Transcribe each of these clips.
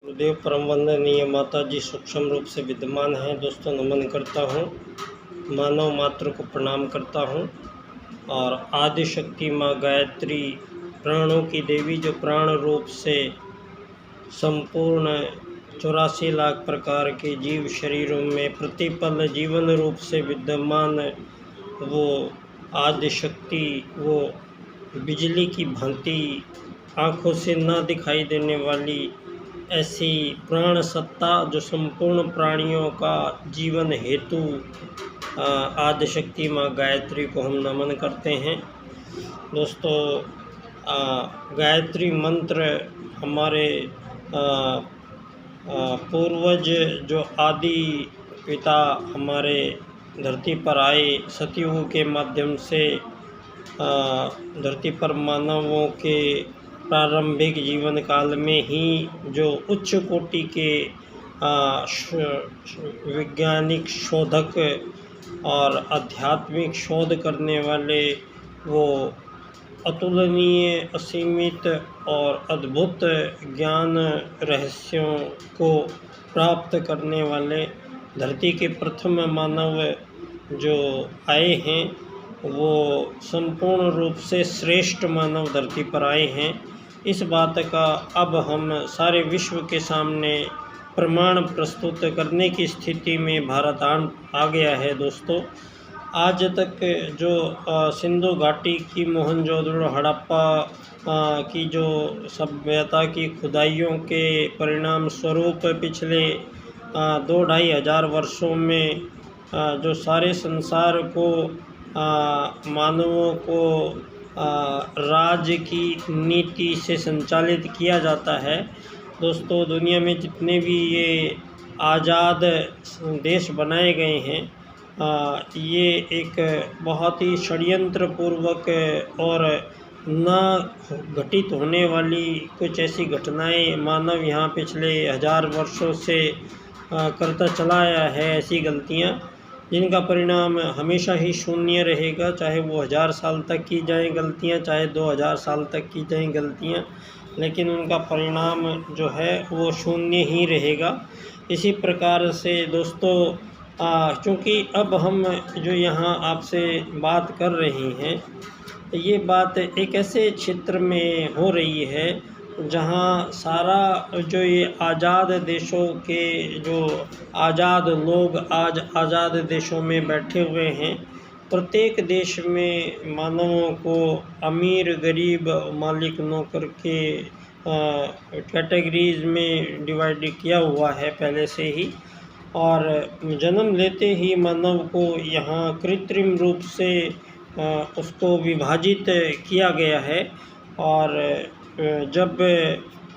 गुरुदेव परम वंदनीय माता जी सूक्ष्म रूप से विद्यमान हैं। दोस्तों नमन करता हूँ, मानव मात्र को प्रणाम करता हूँ। और आदि शक्ति माँ गायत्री प्राणों की देवी जो प्राण रूप से संपूर्ण 84 लाख प्रकार के जीव शरीरों में प्रतिपल जीवन रूप से विद्यमान वो आदि शक्ति, वो बिजली की भांति आँखों से ना दिखाई देने वाली ऐसी प्राण सत्ता जो संपूर्ण प्राणियों का जीवन हेतु आदि शक्ति माँ गायत्री को हम नमन करते हैं। दोस्तों गायत्री मंत्र हमारे पूर्वज जो आदि पिता हमारे धरती पर आए सतयुग के माध्यम से धरती पर मानवों के प्रारंभिक जीवन काल में ही जो उच्च कोटि के वैज्ञानिक शोधक और आध्यात्मिक शोध करने वाले वो अतुलनीय असीमित और अद्भुत ज्ञान रहस्यों को प्राप्त करने वाले धरती के प्रथम मानव जो आए हैं वो संपूर्ण रूप से श्रेष्ठ मानव धरती पर आए हैं। इस बात का अब हम सारे विश्व के सामने प्रमाण प्रस्तुत करने की स्थिति में भारत आ गया है। दोस्तों आज तक जो सिंधु घाटी की मोहनजोदड़ो हड़प्पा की जो सभ्यता की खुदाइयों के परिणाम स्वरूप पिछले 2-2.5 हज़ार वर्षों में जो सारे संसार को मानवों को राज की नीति से संचालित किया जाता है। दोस्तों दुनिया में जितने भी ये आज़ाद देश बनाए गए हैं ये एक बहुत ही षड्यंत्र पूर्वक और ना घटित होने वाली कुछ ऐसी घटनाएं मानव यहाँ पिछले 1000 वर्षों से करता चला आया है। ऐसी गलतियाँ जिनका परिणाम हमेशा ही शून्य रहेगा, चाहे वो 1000 साल तक की जाएं गलतियाँ, चाहे 2000 साल तक की जाएं गलतियाँ, लेकिन उनका परिणाम जो है वो शून्य ही रहेगा। इसी प्रकार से दोस्तों चूँकि अब हम जो यहाँ आपसे बात कर रहे हैं ये बात एक ऐसे क्षेत्र में हो रही है जहाँ सारा जो ये आज़ाद देशों के जो आज़ाद लोग आज आज़ाद देशों में बैठे हुए हैं, प्रत्येक देश में मानवों को अमीर गरीब मालिक नौकर के कैटेगरीज में डिवाइड किया हुआ है पहले से ही। और जन्म लेते ही मानव को यहाँ कृत्रिम रूप से उसको विभाजित किया गया है। और जब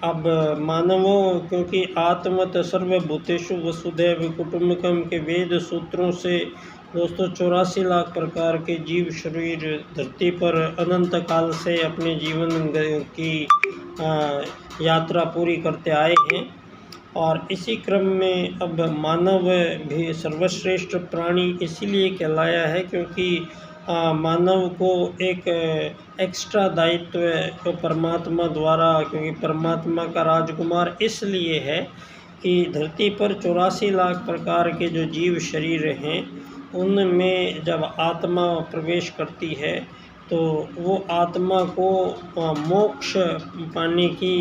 अब मानवों क्योंकि आत्मत सर्वभूतेषु वसुधैव कुटुम्बकम के वेद सूत्रों से दोस्तों 84 लाख प्रकार के जीव शरीर धरती पर अनंत काल से अपने जीवन की यात्रा पूरी करते आए हैं। और इसी क्रम में अब मानव भी सर्वश्रेष्ठ प्राणी इसीलिए कहलाया है क्योंकि मानव को एक एक्स्ट्रा दायित्व तो परमात्मा द्वारा, क्योंकि परमात्मा का राजकुमार इसलिए है कि धरती पर 84 लाख प्रकार के जो जीव शरीर हैं उनमें जब आत्मा प्रवेश करती है तो वो आत्मा को मोक्ष पाने की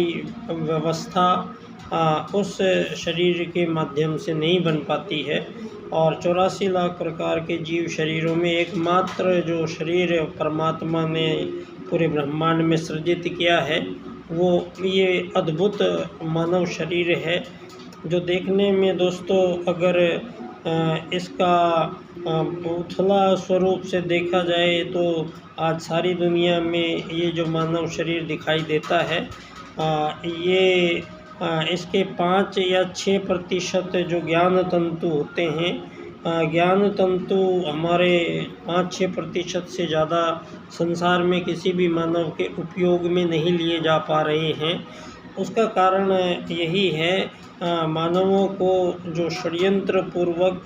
व्यवस्था उस शरीर के माध्यम से नहीं बन पाती है। और 84 लाख प्रकार के जीव शरीरों में एकमात्र जो शरीर परमात्मा ने पूरे ब्रह्मांड में सृजित किया है वो ये अद्भुत मानव शरीर है जो देखने में दोस्तों अगर इसका उथला स्वरूप से देखा जाए तो आज सारी दुनिया में ये जो मानव शरीर दिखाई देता है ये इसके 5 या 6% जो ज्ञान तंतु होते हैं, ज्ञान तंतु हमारे 5-6% से ज़्यादा संसार में किसी भी मानव के उपयोग में नहीं लिए जा पा रहे हैं। उसका कारण यही है मानवों को जो षड्यंत्र पूर्वक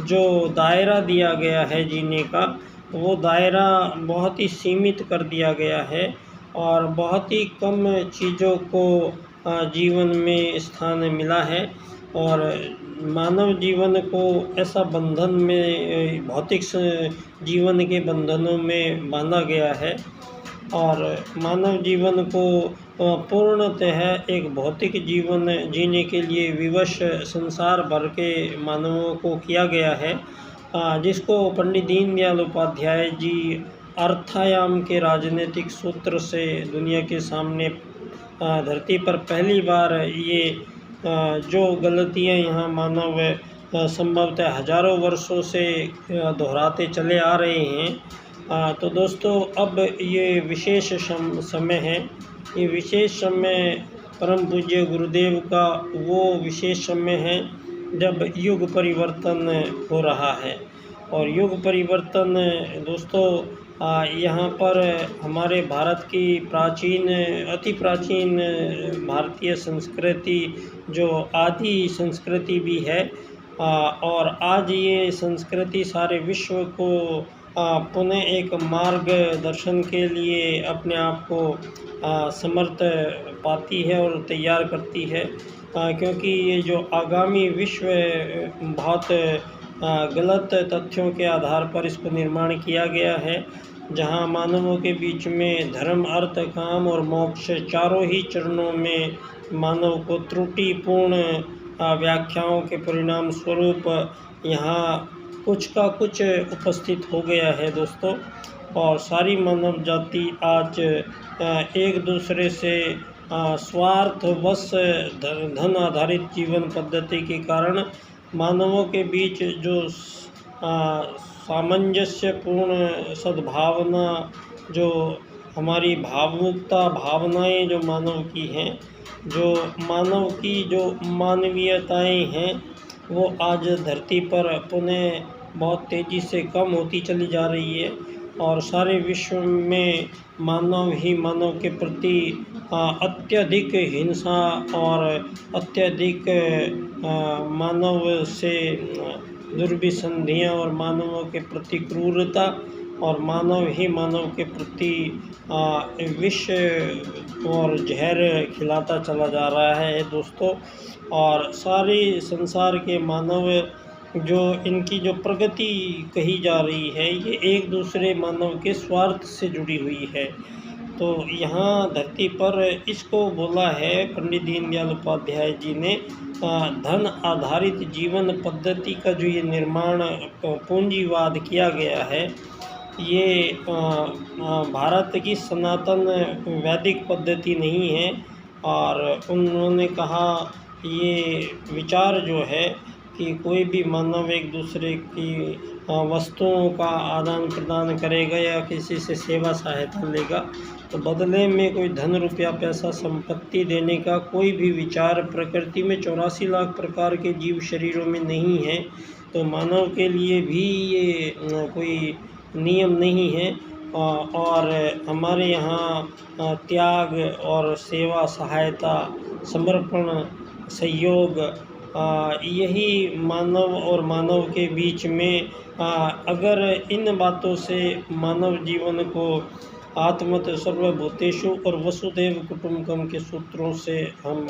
जो दायरा दिया गया है जीने का, वो दायरा बहुत ही सीमित कर दिया गया है और बहुत ही कम चीज़ों को जीवन में स्थान मिला है। और मानव जीवन को ऐसा बंधन में भौतिक जीवन के बंधनों में बांधा गया है, और मानव जीवन को पूर्णतः एक भौतिक जीवन जीने के लिए विवश संसार भर के मानवों को किया गया है, जिसको पंडित दीनदयाल उपाध्याय जी अर्थायाम के राजनीतिक सूत्र से दुनिया के सामने धरती पर पहली बार ये जो गलतियां यहाँ मानव संभवतः हजारों वर्षों से दोहराते चले आ रहे हैं। तो दोस्तों, अब ये विशेष समय है। ये विशेष समय परम पूज्य गुरुदेव का वो विशेष समय है जब युग परिवर्तन हो रहा है। और युग परिवर्तन दोस्तों, यहाँ पर हमारे भारत की अति प्राचीन भारतीय संस्कृति जो आदि संस्कृति भी है, और आज ये संस्कृति सारे विश्व को पुनः एक मार्गदर्शन के लिए अपने आप को समर्थ पाती है और तैयार करती है, क्योंकि ये जो आगामी विश्व बहुत गलत तथ्यों के आधार पर इसको निर्माण किया गया है, जहाँ मानवों के बीच में धर्म, अर्थ, काम और मोक्ष चारों ही चरणों में मानव को त्रुटिपूर्ण व्याख्याओं के परिणाम स्वरूप यहाँ कुछ का कुछ उपस्थित हो गया है दोस्तों। और सारी मानव जाति आज एक दूसरे से स्वार्थवश धन आधारित जीवन पद्धति के कारण मानवों के बीच जो सामंजस्यपूर्ण सद्भावना, जो हमारी भावुकता, भावनाएं जो मानव की हैं, जो मानव की जो मानवीयताएं हैं, वो आज धरती पर पुनः बहुत तेज़ी से कम होती चली जा रही है। और सारे विश्व में मानव ही मानव के प्रति अत्यधिक हिंसा और अत्यधिक मानव से दुर्विसंधियाँ और मानवों के प्रति क्रूरता और मानव ही मानव के प्रति विष और जहर खिलाता चला जा रहा है दोस्तों। और सारे संसार के मानव जो इनकी जो प्रगति कही जा रही है, ये एक दूसरे मानव के स्वार्थ से जुड़ी हुई है। तो यहाँ धरती पर इसको बोला है पंडित दीनदयाल उपाध्याय जी ने, धन आधारित जीवन पद्धति का जो ये निर्माण पूंजीवाद किया गया है, ये भारत की सनातन वैदिक पद्धति नहीं है। और उन्होंने कहा ये विचार जो है कि कोई भी मानव एक दूसरे की वस्तुओं का आदान प्रदान करेगा या किसी से सेवा सहायता लेगा, तो बदले में कोई धन, रुपया, पैसा, संपत्ति देने का कोई भी विचार प्रकृति में 84 लाख प्रकार के जीव शरीरों में नहीं है। तो मानव के लिए भी ये कोई नियम नहीं है। और हमारे यहाँ त्याग और सेवा, सहायता, समर्पण, सहयोग, यही मानव और मानव के बीच में अगर इन बातों से मानव जीवन को आत्मत सर्वभूतेषु और वसुदेव कुटुंबकम के सूत्रों से हम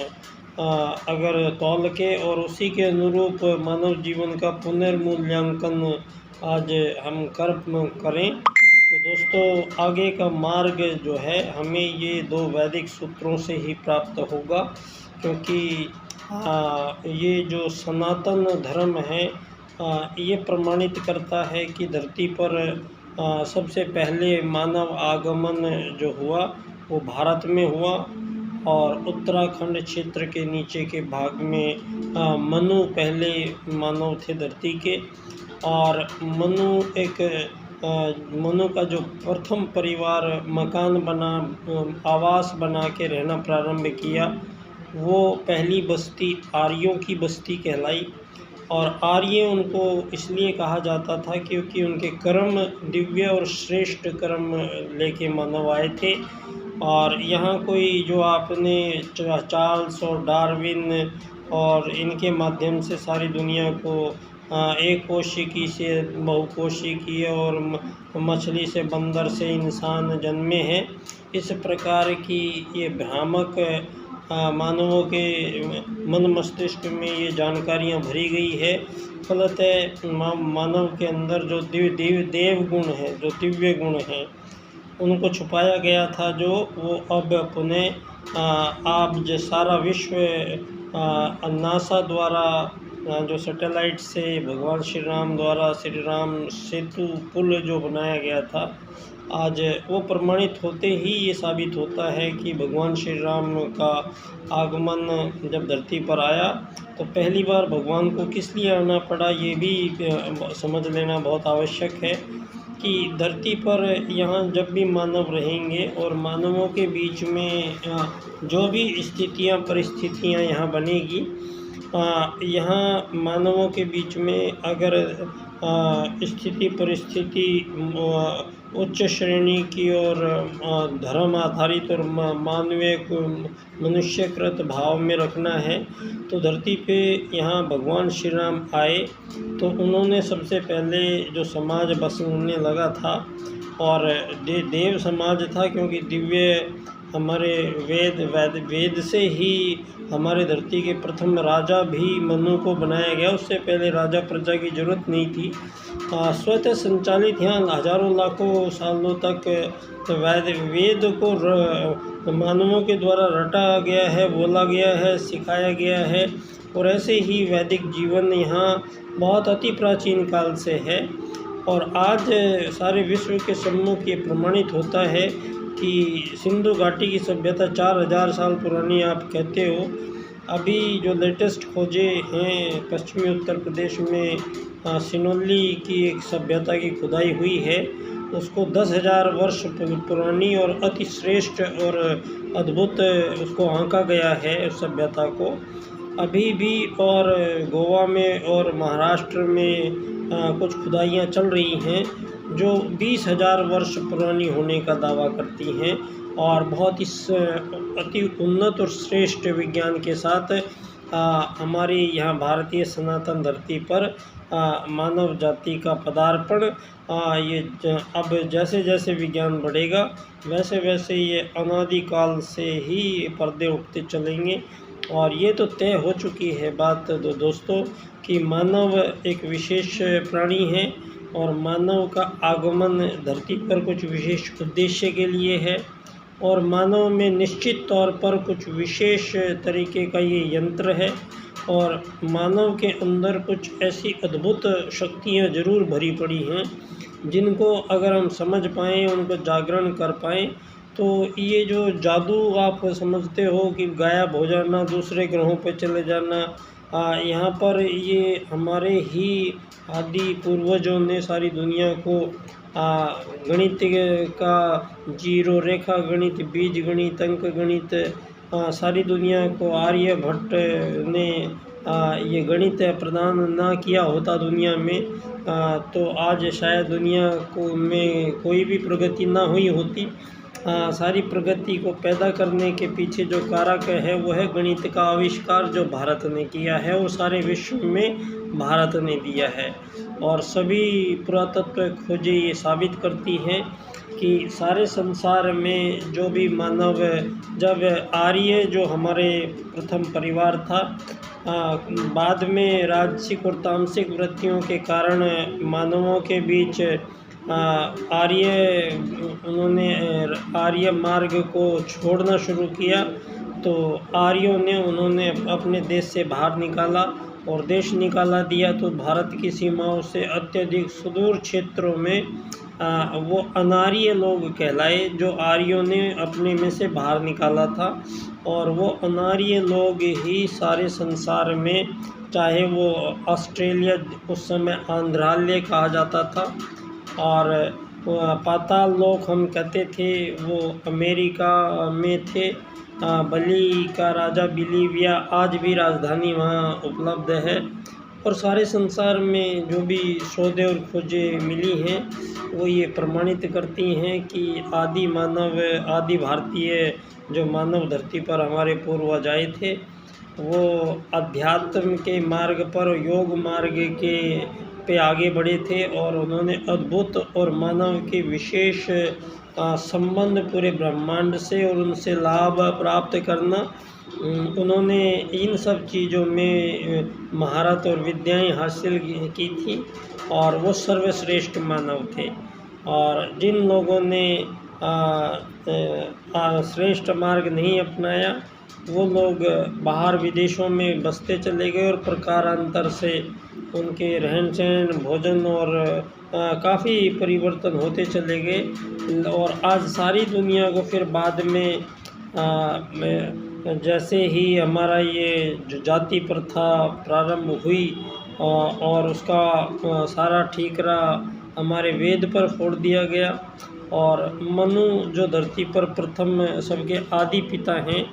अगर तौल के और उसी के अनुरूप मानव जीवन का पुनर्मूल्यांकन आज हम करें, तो दोस्तों आगे का मार्ग जो है हमें ये 2 वैदिक सूत्रों से ही प्राप्त होगा। क्योंकि ये जो सनातन धर्म है, ये प्रमाणित करता है कि धरती पर सबसे पहले मानव आगमन जो हुआ वो भारत में हुआ। और उत्तराखंड क्षेत्र के नीचे के भाग में मनु पहले मानव थे धरती के। और मनु का जो प्रथम परिवार मकान बना, आवास बना के रहना प्रारंभ किया, वो पहली बस्ती आर्यों की बस्ती कहलाई। और आर्य उनको इसलिए कहा जाता था क्योंकि उनके कर्म दिव्य और श्रेष्ठ कर्म लेके मानव आए थे। और यहाँ कोई जो आपने चार्ल्स और डार्विन और इनके माध्यम से सारी दुनिया को एक कोशिकी से बहुकोशिकीय और मछली से बंदर से इंसान जन्मे हैं, इस प्रकार की ये भ्रामक मानवों के मन मस्तिष्क में ये जानकारियाँ भरी गई है। फलतः मानव के अंदर जो देव गुण है, जो दिव्य गुण है, उनको छुपाया गया था, जो वो अब पुनः आप जो सारा विश्व नासा द्वारा जो सैटेलाइट से भगवान श्री राम द्वारा श्री राम सेतु पुल जो बनाया गया था, आज वो प्रमाणित होते ही ये साबित होता है कि भगवान श्री राम का आगमन जब धरती पर आया तो पहली बार भगवान को किस लिए आना पड़ा, ये भी समझ लेना बहुत आवश्यक है कि धरती पर यहाँ जब भी मानव रहेंगे और मानवों के बीच में जो भी स्थितियाँ परिस्थितियाँ यहाँ बनेगी, यहाँ मानवों के बीच में अगर स्थिति परिस्थिति उच्च श्रेणी की और धर्म आधारित और मानवीय मनुष्यकृत भाव में रखना है, तो धरती पे यहाँ भगवान श्री राम आए तो उन्होंने सबसे पहले जो समाज बसाने लगा था, और देव समाज था, क्योंकि दिव्य हमारे वेद से ही हमारे धरती के प्रथम राजा भी मनु को बनाया गया। उससे पहले राजा प्रजा की जरूरत नहीं थी। स्वतः संचालित यहाँ हजारों लाखों सालों तक वेद को मानवों के द्वारा रटा गया है, बोला गया है, सिखाया गया है, और ऐसे ही वैदिक जीवन यहाँ बहुत अति प्राचीन काल से है। और आज सारे विश्व के सम्मुख ये प्रमाणित होता है कि सिंधु घाटी की सभ्यता 4000 साल पुरानी आप कहते हो। अभी जो लेटेस्ट खोजे हैं पश्चिमी उत्तर प्रदेश में सिनोली की एक सभ्यता की खुदाई हुई है, उसको 10,000 वर्ष पुरानी और अति श्रेष्ठ और अद्भुत उसको आंका गया है उस सभ्यता को। अभी भी और गोवा में और महाराष्ट्र में कुछ खुदाइयाँ चल रही हैं जो 20,000 वर्ष पुरानी होने का दावा करती हैं, और बहुत ही अति उन्नत और श्रेष्ठ विज्ञान के साथ हमारी यहाँ भारतीय सनातन धरती पर मानव जाति का पदार्पण ये अब जैसे जैसे विज्ञान बढ़ेगा वैसे वैसे ये अनादिकाल से ही पर्दे उठते चलेंगे। और ये तो तय हो चुकी है बात दोस्तों कि मानव एक विशेष प्राणी है और मानव का आगमन धरती पर कुछ विशेष उद्देश्य के लिए है, और मानव में निश्चित तौर पर कुछ विशेष तरीके का ये यंत्र है, और मानव के अंदर कुछ ऐसी अद्भुत शक्तियाँ जरूर भरी पड़ी हैं जिनको अगर हम समझ पाएँ, उनको जागरण कर पाएँ, तो ये जो जादू आप समझते हो कि गायब हो जाना, दूसरे ग्रहों पे चले जाना, यहाँ पर ये हमारे ही आदि पूर्वजों ने सारी दुनिया को गणित का जीरो रेखा गणित, बीज गणित, अंक गणित, सारी दुनिया को आर्यभट्ट ने ये गणित प्रदान ना किया होता दुनिया में, तो आज शायद दुनिया को में कोई भी प्रगति ना हुई होती। सारी प्रगति को पैदा करने के पीछे जो कारक है वो है गणित का आविष्कार जो भारत ने किया है, वो सारे विश्व में भारत ने दिया है। और सभी पुरातत्व खोजें ये साबित करती हैं कि सारे संसार में जो भी मानव, जब आर्य जो हमारे प्रथम परिवार था, बाद में राजसिक और तामसिक वृत्तियों के कारण मानवों के बीच उन्होंने आर्य मार्ग को छोड़ना शुरू किया, तो आर्यों ने उन्होंने अपने देश से बाहर निकाला और देश निकाला दिया, तो भारत की सीमाओं से अत्यधिक सुदूर क्षेत्रों में वो अनार्य लोग कहलाए जो आर्यों ने अपने में से बाहर निकाला था। और वो अनार्य लोग ही सारे संसार में, चाहे वो ऑस्ट्रेलिया उस समय आंध्रालय कहा जाता था, और पाताल लोक हम कहते थे, वो अमेरिका में थे। बली का राजा बिलीविया आज भी राजधानी वहाँ उपलब्ध है। और सारे संसार में जो भी शोधें और खोजें मिली हैं वो ये प्रमाणित करती हैं कि आदि मानव, आदि भारतीय जो मानव धरती पर हमारे पूर्वज आए थे, वो अध्यात्म के मार्ग पर, योग मार्ग के पे आगे बढ़े थे, और उन्होंने अद्भुत और मानव के विशेष संबंध पूरे ब्रह्मांड से और उनसे लाभ प्राप्त करना उन्होंने इन सब चीज़ों में महारत और विद्याएं हासिल की थी और वो सर्वश्रेष्ठ मानव थे। और जिन लोगों ने श्रेष्ठ मार्ग नहीं अपनाया वो लोग बाहर विदेशों में बसते चले गए और प्रकारांतर से उनके रहन सहन, भोजन और काफ़ी परिवर्तन होते चले गए। और आज सारी दुनिया को फिर बाद में जैसे ही हमारा ये जो जाति प्रथा प्रारंभ हुई और उसका सारा ठीकरा हमारे वेद पर फोड़ दिया गया और मनु जो धरती पर प्रथम सबके आदि पिता हैं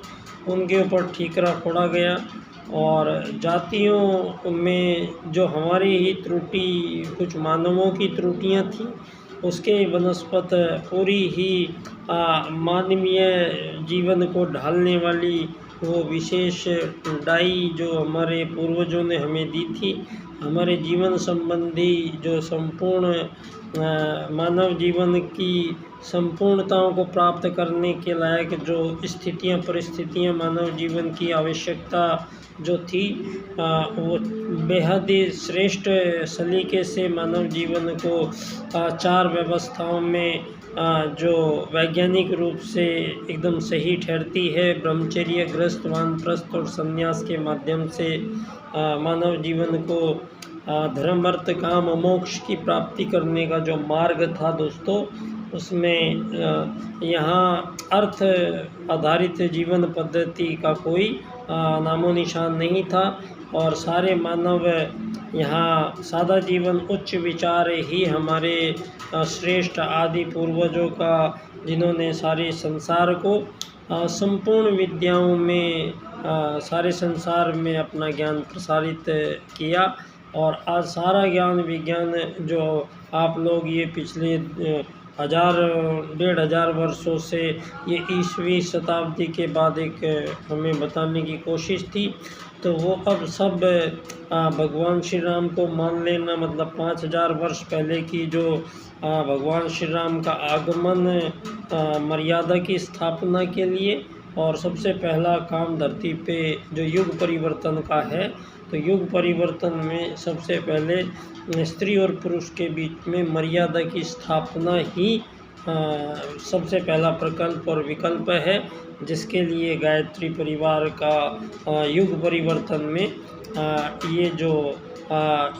उनके ऊपर ठीकरा फोड़ा गया। और जातियों में जो हमारी ही त्रुटि, कुछ मानवों की त्रुटियां थी, उसके वनस्पत पूरी ही मानवीय जीवन को ढालने वाली वो विशेष डाई जो हमारे पूर्वजों ने हमें दी थी, हमारे जीवन संबंधी जो संपूर्ण मानव जीवन की संपूर्णताओं को प्राप्त करने के लायक जो स्थितियां, परिस्थितियां, मानव जीवन की आवश्यकता जो थी वो बेहद ही श्रेष्ठ सलीके से मानव जीवन को चार व्यवस्थाओं में जो वैज्ञानिक रूप से एकदम सही ठहरती है, ब्रह्मचर्य, गृहस्थ, वानप्रस्थ और संन्यास के माध्यम से मानव जीवन को धर्म, अर्थ, काम, मोक्ष की प्राप्ति करने का जो मार्ग था दोस्तों, उसमें यहाँ अर्थ आधारित जीवन पद्धति का कोई नामो निशान नहीं था। और सारे मानव यहाँ सादा जीवन, उच्च विचार ही हमारे श्रेष्ठ आदि पूर्वजों का, जिन्होंने सारे संसार को संपूर्ण विद्याओं में, सारे संसार में अपना ज्ञान प्रसारित किया। और आज सारा ज्ञान विज्ञान जो आप लोग ये पिछले 1000-1500 वर्षों से ये 20वीं शताब्दी के बाद एक हमें बताने की कोशिश थी, तो वो अब सब भगवान श्री राम को मान लेना, मतलब 5000 वर्ष पहले की जो भगवान श्री राम का आगमन मर्यादा की स्थापना के लिए, और सबसे पहला काम धरती पे जो युग परिवर्तन का है, तो युग परिवर्तन में सबसे पहले स्त्री और पुरुष के बीच में मर्यादा की स्थापना ही सबसे पहला प्रकल्प और विकल्प है, जिसके लिए गायत्री परिवार का युग परिवर्तन में ये जो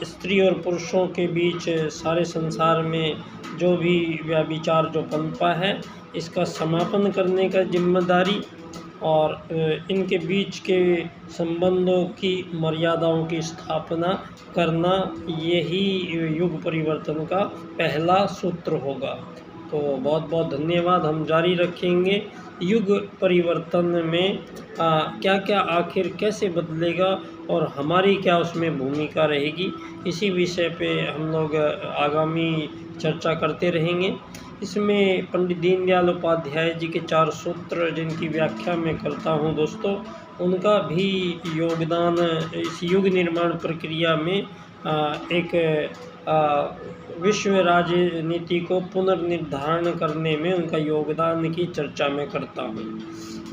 स्त्री और पुरुषों के बीच सारे संसार में जो भी व्यभिचार जो पनपा है, इसका समापन करने का जिम्मेदारी और इनके बीच के संबंधों की मर्यादाओं की स्थापना करना, यही युग परिवर्तन का पहला सूत्र होगा। तो बहुत बहुत धन्यवाद। हम जारी रखेंगे युग परिवर्तन में क्या क्या आखिर कैसे बदलेगा और हमारी क्या उसमें भूमिका रहेगी, इसी विषय पे हम लोग आगामी चर्चा करते रहेंगे। इसमें पंडित दीनदयाल उपाध्याय जी के 4 सूत्र जिनकी व्याख्या मैं करता हूं दोस्तों, उनका भी योगदान इस युग निर्माण प्रक्रिया में एक विश्व राजनीति को पुनर्निर्धारण करने में उनका योगदान की चर्चा मैं करता हूं।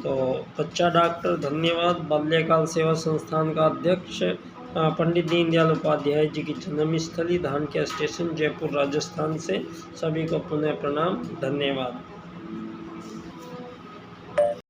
तो बच्चा डॉक्टर धन्यवाद। बाल्यकाल सेवा संस्थान का अध्यक्ष पंडित दीनदयाल उपाध्याय जी की जन्मस्थली धानक्या स्टेशन, जयपुर, राजस्थान से सभी को पुनः प्रणाम, धन्यवाद।